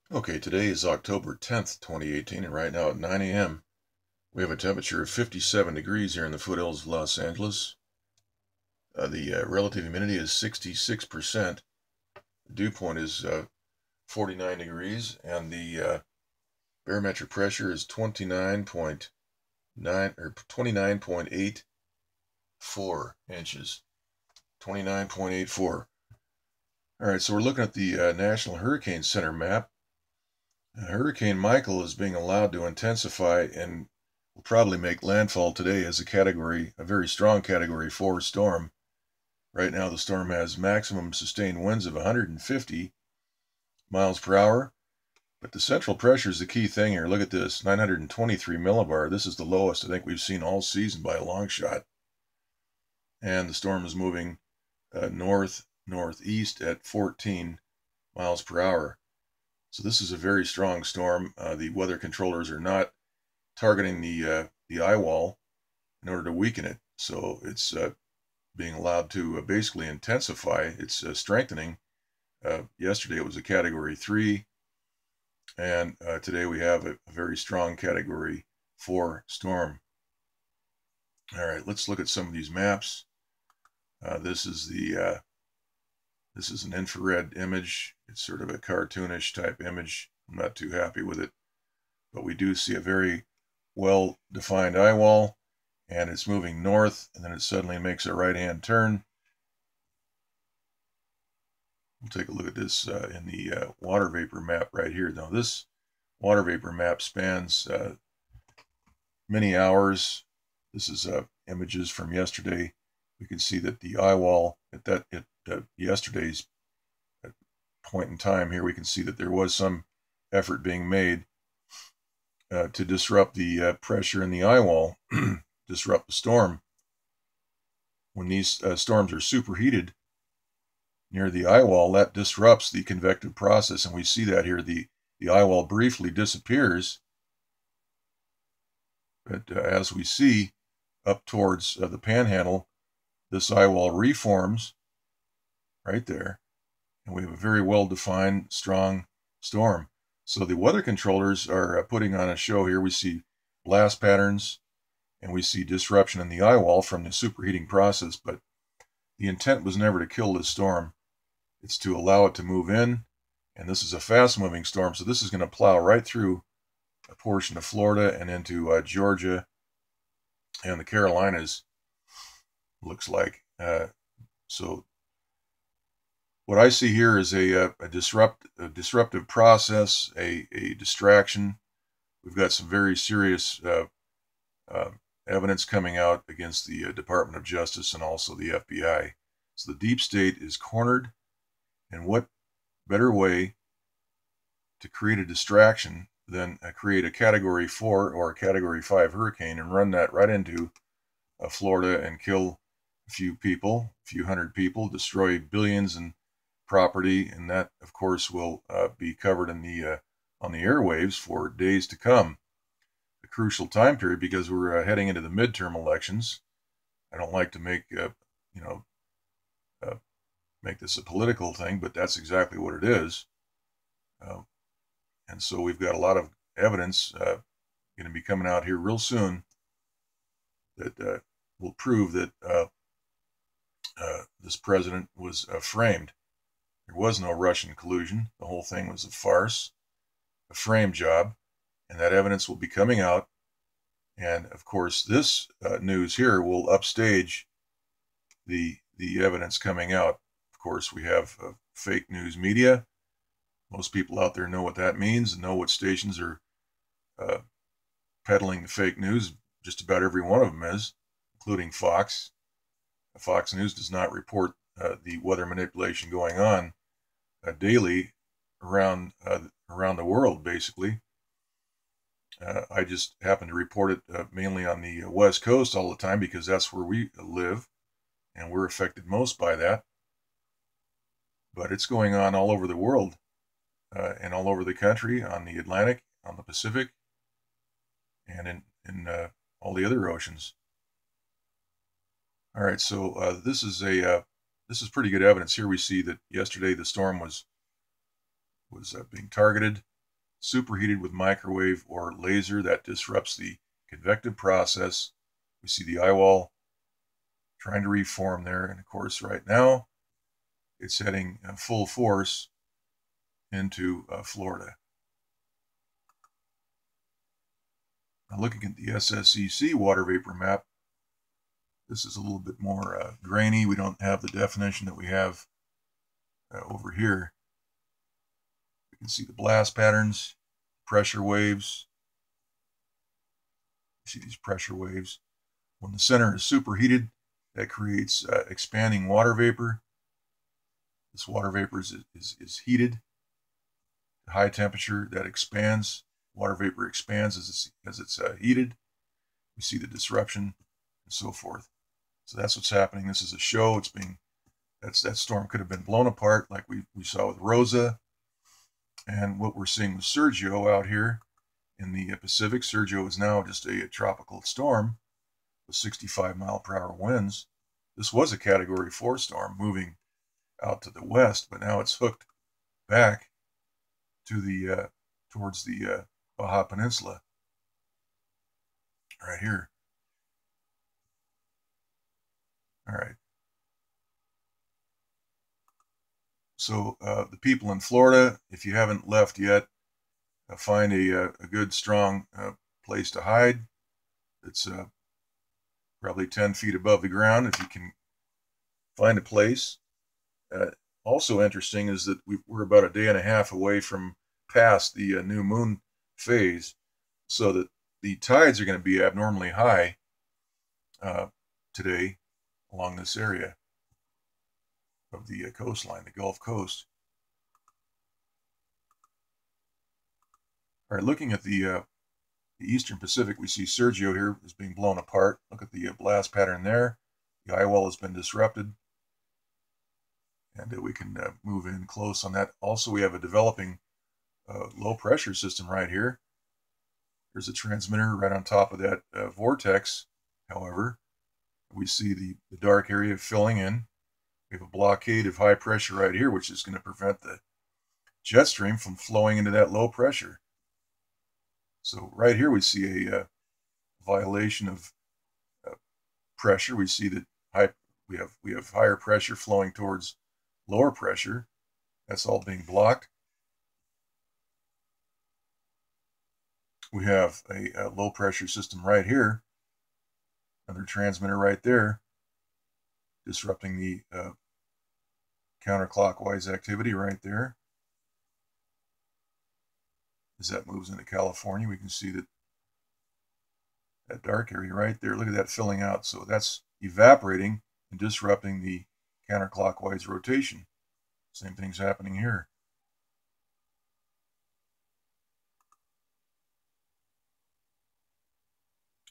Okay, today is October 10th, 2018, and right now at 9 a.m. we have a temperature of 57 degrees here in the foothills of Los Angeles. The relative humidity is 66%. The dew point is 49 degrees, and the barometric pressure is 29.9 or 29.84 inches. 29.84. All right, so we're looking at the National Hurricane Center map. Hurricane Michael is being allowed to intensify and will probably make landfall today as a very strong Category 4 storm. Right now, the storm has maximum sustained winds of 150 miles per hour, but the central pressure is the key thing here. Look at this, 923 millibar. This is the lowest I think we've seen all season by a long shot. And the storm is moving northeast at 14 miles per hour. So this is a very strong storm. The weather controllers are not targeting the eyewall in order to weaken it. So it's being allowed to basically intensify. It's strengthening. Yesterday it was a Category 3, and today we have a very strong Category 4 storm. All right, let's look at some of these maps. This is an infrared image. It's sort of a cartoonish type image. I'm not too happy with it, but we do see a very well-defined eyewall, and it's moving north, and then it suddenly makes a right-hand turn. We'll take a look at this in the water vapor map right here. Now, this water vapor map spans many hours. This is images from yesterday. We can see that the eyewall at yesterday's point in time here, we can see that there was some effort being made to disrupt the pressure in the eyewall, disrupt the storm. When these storms are superheated near the eyewall, that disrupts the convective process, and we see that here. The eyewall briefly disappears, but as we see up towards the panhandle, this eyewall reforms right there, and we have a very well-defined, strong storm. So the weather controllers are putting on a show here. We see blast patterns, and we see disruption in the eyewall from the superheating process, but the intent was never to kill this storm. It's to allow it to move in, and this is a fast-moving storm, so this is going to plow right through a portion of Florida and into Georgia and the Carolinas, looks like. So what I see here is a disruptive process, a distraction. We've got some very serious evidence coming out against the Department of Justice and also the FBI. So the deep state is cornered, and what better way to create a distraction than create a Category 4 or a Category 5 hurricane and run that right into Florida and kill a few people, a few hundred people, destroy billions in property, and that, of course, will be covered in the on the airwaves for days to come. A crucial time period because we're heading into the midterm elections. I don't like to make make this a political thing, but that's exactly what it is. And so we've got a lot of evidence going to be coming out here real soon that will prove that this president was framed. There was no Russian collusion. The whole thing was a farce, a frame job, and that evidence will be coming out. And of course, this news here will upstage the evidence coming out. Of course, we have fake news media. Most people out there know what that means and know what stations are peddling the fake news. Just about every one of them is, including Fox. Fox News does not report the weather manipulation going on daily around the world, basically. I just happen to report it mainly on the West Coast all the time because that's where we live, and we're affected most by that. But it's going on all over the world and all over the country, on the Atlantic, on the Pacific, and in all the other oceans. All right, so this is pretty good evidence. Here we see that yesterday the storm was being targeted. superheated with microwave or laser that disrupts the convective process. We see the eyewall trying to reform there, and of course right now it's heading full force into Florida. Now looking at the SSEC water vapor map, this is a little bit more grainy. We don't have the definition that we have over here. We can see the blast patterns, pressure waves. You see these pressure waves. When the center is superheated, that creates expanding water vapor. This water vapor is heated to high temperature. That expands. Water vapor expands as it's heated. We see the disruption and so forth. So that's what's happening. This is a show. That storm could have been blown apart like we saw with Rosa. And what we're seeing with Sergio out here in the Pacific. Sergio is now just a tropical storm with 65-mile-per-hour winds. This was a Category 4 storm moving out to the west, but now it's hooked back to towards the Baja Peninsula right here. All right. So the people in Florida, if you haven't left yet, find a good, strong place to hide. It's probably 10 feet above the ground if you can find a place. Also interesting is that we're about a day and a half away from past the new moon phase, so that the tides are going to be abnormally high today along this area of the coastline, the Gulf Coast. All right, looking at the Eastern Pacific, we see Sergio here is being blown apart. Look at the blast pattern there. The eyewall has been disrupted, and we can move in close on that. Also, we have a developing low pressure system right here. There's a transmitter right on top of that vortex. However, we see the dark area filling in. We have a blockade of high pressure right here, which is going to prevent the jet stream from flowing into that low pressure. So right here we see a violation of pressure. We see that we have higher pressure flowing towards lower pressure. That's all being blocked. We have a low pressure system right here. Another transmitter right there, disrupting the counterclockwise activity right there. As that moves into California, we can see that dark area right there. Look at that filling out. So that's evaporating and disrupting the counterclockwise rotation. Same thing's happening here.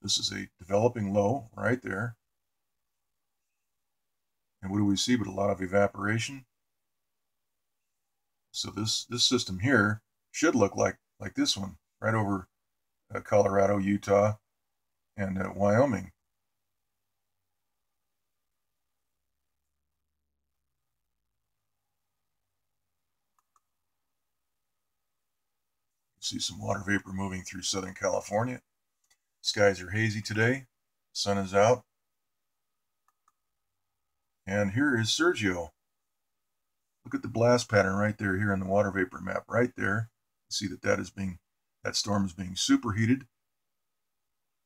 This is a developing low right there. And what do we see but a lot of evaporation? So this system here should look like this one, right over Colorado, Utah, and Wyoming. You see some water vapor moving through Southern California. Skies are hazy today. Sun is out. And here is Sergio. Look at the blast pattern right there here on the water vapor map right there. You see that storm is being superheated.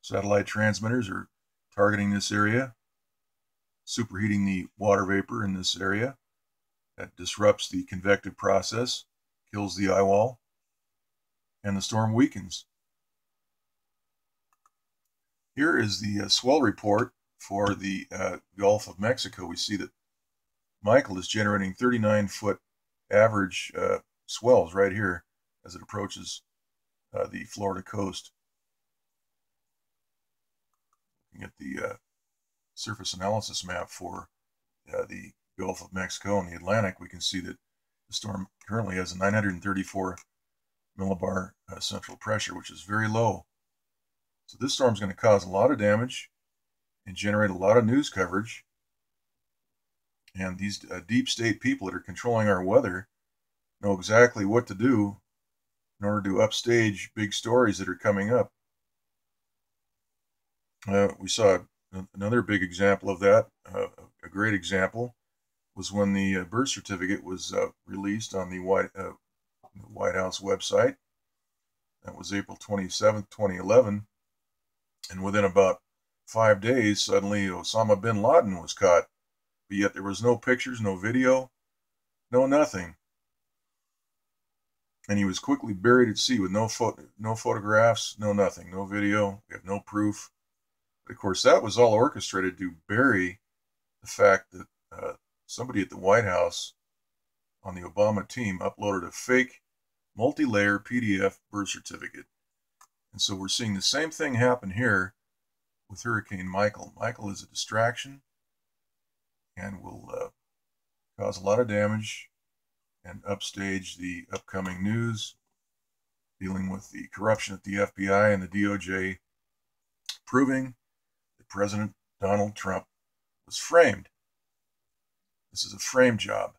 Satellite transmitters are targeting this area, superheating the water vapor in this area. That disrupts the convective process, kills the eyewall, and the storm weakens. Here is the swell report for the Gulf of Mexico. We see that Michael is generating 39-foot average swells right here as it approaches the Florida coast. Looking at the surface analysis map for the Gulf of Mexico and the Atlantic, we can see that the storm currently has a 934 millibar central pressure, which is very low. So this storm is going to cause a lot of damage and generate a lot of news coverage. And these deep state people that are controlling our weather know exactly what to do in order to upstage big stories that are coming up. We saw another big example of that. A great example was when the birth certificate was released on the White House website. That was April 27th, 2011. And within about 5 days, suddenly Osama bin Laden was caught. But yet there was no pictures, no video, no nothing. And he was quickly buried at sea with no photographs, no nothing, no video. We have no proof. But of course, that was all orchestrated to bury the fact that somebody at the White House on the Obama team uploaded a fake multi-layer PDF birth certificate. And so we're seeing the same thing happen here with Hurricane Michael. Michael is a distraction and will cause a lot of damage and upstage the upcoming news dealing with the corruption at the FBI and the DOJ, proving that President Donald Trump was framed. This is a frame job.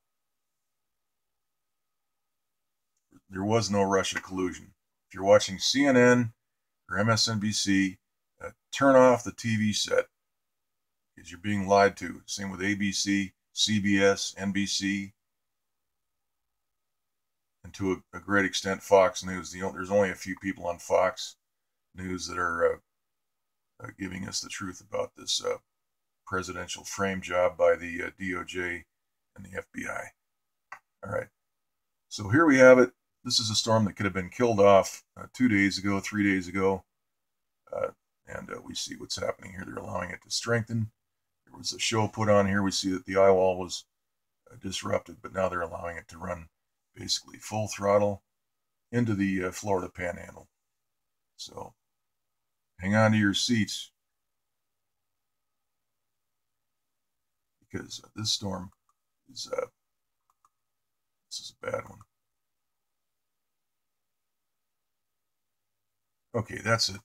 There was no Russia collusion. If you're watching CNN or MSNBC, turn off the TV set because you're being lied to. Same with ABC, CBS, NBC, and to a great extent Fox News. There's only a few people on Fox News that are giving us the truth about this presidential frame job by the DOJ and the FBI. All right. So here we have it. This is a storm that could have been killed off 2 days ago, 3 days ago. And we see what's happening here. They're allowing it to strengthen. There was a show put on here. We see that the eyewall was disrupted, but now they're allowing it to run basically full throttle into the Florida Panhandle. So hang on to your seats, because this storm is this is a bad one. Okay, that's it.